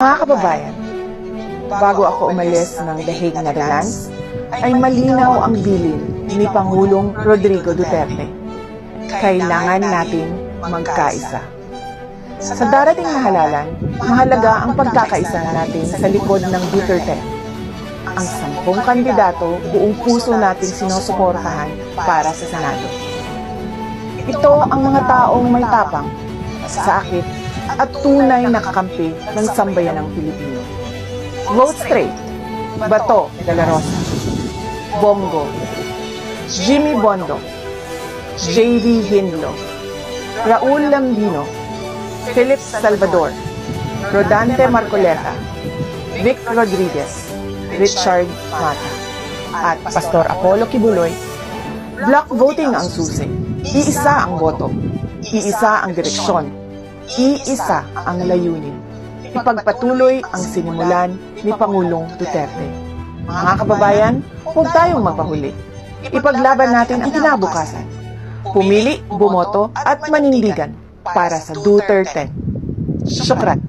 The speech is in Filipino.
Mga kababayan, bago ako umalis ng The Hague, Netherlands, ay malinaw ang bilin ni Pangulong Rodrigo Duterte. Kailangan natin magkaisa. Sa darating na halalan, mahalaga ang pagkakaisa natin sa likod ng Duterte. Ang 10 kandidato buong puso natin sinusuportahan para sa Senado. Ito ang mga taong may tapang, sakit, at tunay na kakampi ng sambayanang Pilipino. Vote straight, Bato de la Rosa, Bongo, Jimmy Bondo, J.V. Hinlo, Raul Lambino, Philip Salvador, Rodante Marcoleta, Vic Rodriguez, Richard Mata, at Pastor Apollo Kibuloy. Block voting ang susi. Iisa ang boto. Iisa ang direksyon. Iisa ang layunin. Ipagpatuloy ang sinimulan ni Pangulong Duterte. Mga kababayan, huwag tayong magpahuli. Ipaglaban natin ang kinabukasan. Pumili, bumoto, at manindigan para sa Duterte. Syukran.